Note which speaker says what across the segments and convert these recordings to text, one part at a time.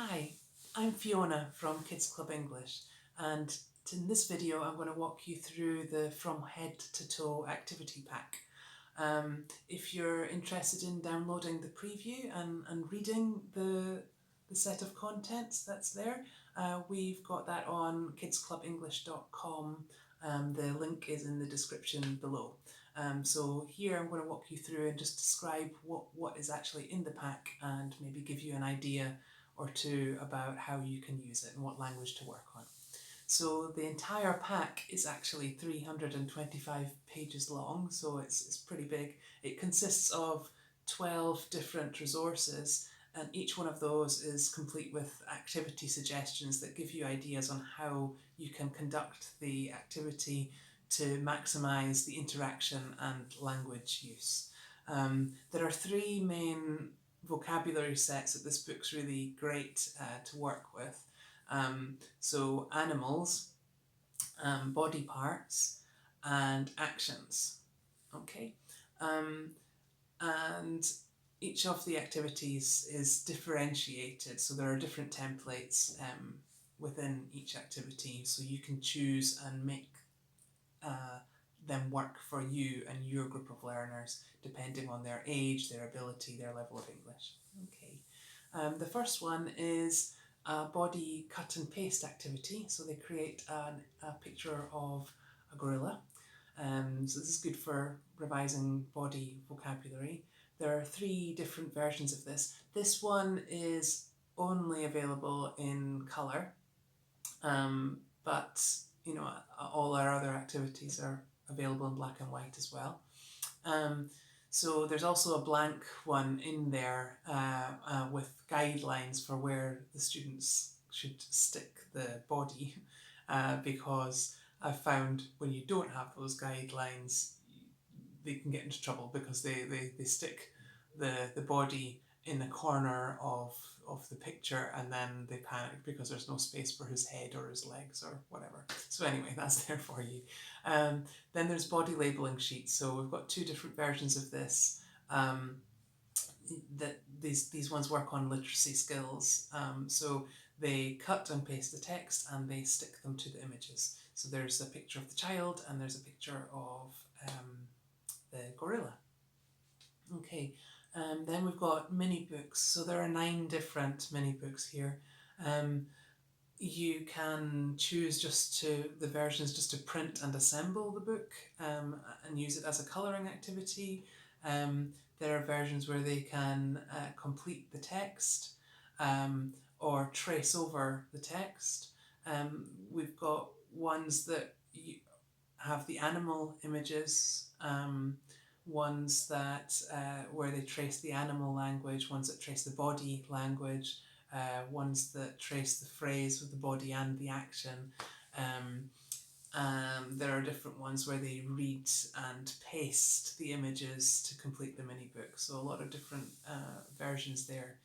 Speaker 1: Hi, I'm Fiona from Kids Club English, and in this video I'm going to walk you through the From Head to Toe activity pack. If you're interested in downloading the preview and reading the set of contents that's there, we've got that on kidsclubenglish.com. The link is in the description below. So here I'm going to walk you through and just describe what is actually in the pack and maybe give you an idea or two about how you can use it and what language to work on. So the entire pack is actually 325 pages long, so it's pretty big. It consists of 12 different resources, and each one of those is complete with activity suggestions that give you ideas on how you can conduct the activity to maximise the interaction and language use. There are three main vocabulary sets that this book's really great to work with. So animals, body parts, and actions. Okay, and each of the activities is differentiated, so there are different templates within each activity, so you can choose and make them work for you and your group of learners depending on their age, their ability, their level of English. Okay, the first one is a body cut and paste activity. So they create a picture of a gorilla. So this is good for revising body vocabulary. There are three different versions of this. This one is only available in colour, but you know, all our other activities are available in black and white as well. So there's also a blank one in there with guidelines for where the students should stick the body because I've found when you don't have those guidelines, they can get into trouble because they stick the body in the corner of the picture, and then they panic because there's no space for his head or his legs or whatever. So anyway, that's there for you. Then there's body labeling sheets. So we've got two different versions of this. That these ones work on literacy skills. So they cut and paste the text and they stick them to the images. So there's a picture of the child and there's a picture of the gorilla. Okay, then we've got mini books. So there are 9 different mini books here. You can choose the versions just to print and assemble the book and use it as a colouring activity. There are versions where they can complete the text or trace over the text. We've got ones that have the animal images, ones that where they trace the animal language, ones that trace the body language, ones that trace the phrase with the body and the action. There are different ones where they read and paste the images to complete the mini book. So a lot of different versions there.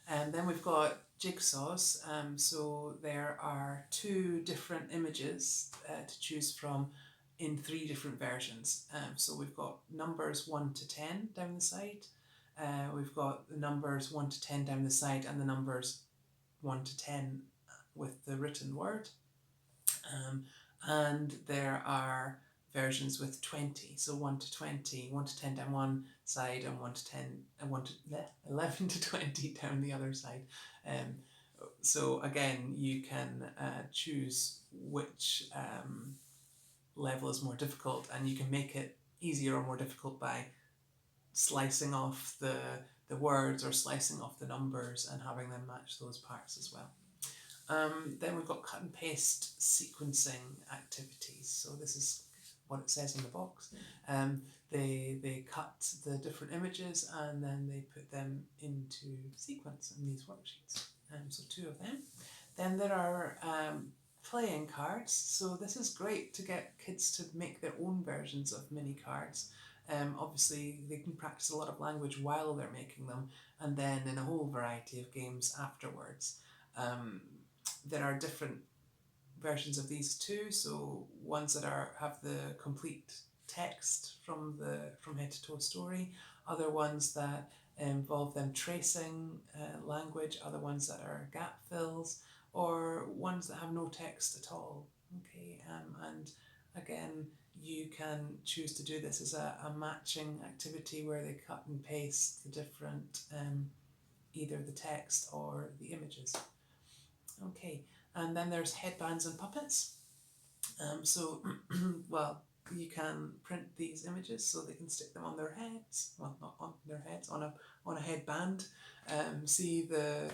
Speaker 1: And then we've got jigsaws. So there are 2 different images to choose from in 3 different versions. So we've got numbers 1 to 10 down the side. We've got the numbers 1 to 10 down the side and the numbers 1 to 10 with the written word. And there are versions with 20, so 1 to 20, 1 to 10 down one side and 1 to 10 and 11 to 20 down the other side. So again, you can choose which level is more difficult, and you can make it easier or more difficult by slicing off the words or slicing off the numbers and having them match those parts as well. Then we've got cut and paste sequencing activities. So this is what it says in the box. They cut the different images and then they put them into sequence in these worksheets. So 2 of them. Then there are playing cards. So this is great to get kids to make their own versions of mini cards. Obviously they can practice a lot of language while they're making them, and then in a whole variety of games afterwards. There are different versions of these too, so ones that have the complete text from head to toe story, other ones that involve them tracing language, other ones that are gap fills, or ones that have no text at all. Okay, and again, you can choose to do this as a matching activity where they cut and paste the different either the text or the images. Okay, and then there's headbands and puppets. So, well, you can print these images so they can stick them on their heads. Well, not on their heads, on a headband. See the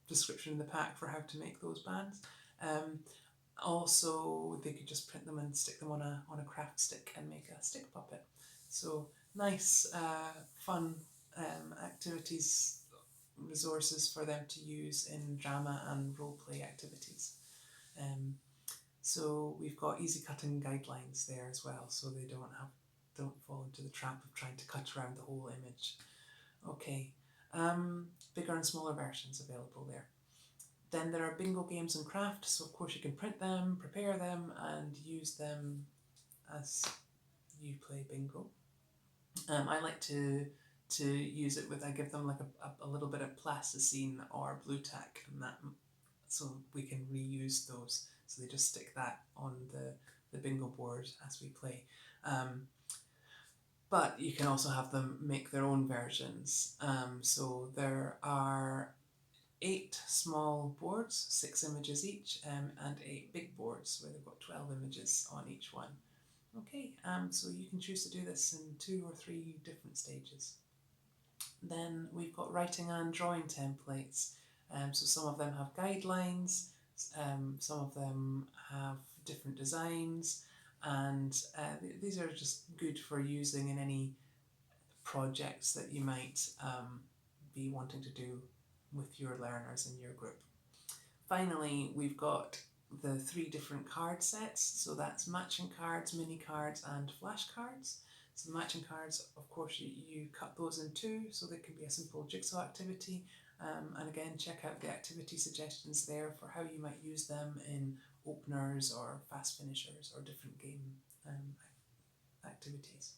Speaker 1: description in the pack for how to make those bands. Also, they could just print them and stick them on a craft stick and make a stick puppet. So nice, fun activities, resources for them to use in drama and role play activities. So we've got easy cutting guidelines there as well, so they don't fall into the trap of trying to cut around the whole image. Okay, bigger and smaller versions available there. Then there are bingo games and crafts, so of course you can print them, prepare them, and use them as you play bingo. I like to use it with, I give them like a little bit of plasticine or blue tack, and that, so we can reuse those. So they just stick that on the bingo board as we play. But you can also have them make their own versions. So there are 8 small boards, 6 images each, and 8 big boards where they've got 12 images on each one. Okay, so you can choose to do this in 2 or 3 different stages. Then we've got writing and drawing templates. So some of them have guidelines, some of them have different designs, and these are just good for using in any projects that you might be wanting to do with your learners in your group. Finally, we've got the 3 different card sets, so that's matching cards, mini cards, and flashcards. So the matching cards, of course, you cut those in 2, so they can be a simple jigsaw activity. And again, check out the activity suggestions there for how you might use them in openers or fast finishers or different game activities.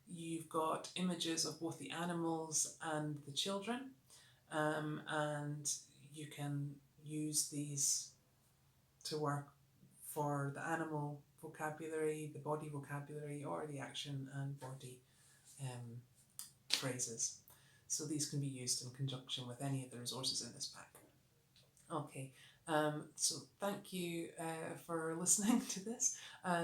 Speaker 1: You've got images of both the animals and the children, and you can use these to work for the animal vocabulary, the body vocabulary, or the action and body phrases. So these can be used in conjunction with any of the resources in this pack. Okay, so thank you for listening to this.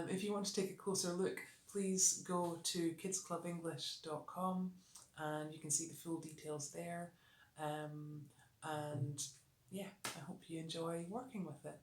Speaker 1: If you want to take a closer look, please go to kidsclubenglish.com and you can see the full details there. And yeah, I hope you enjoy working with it.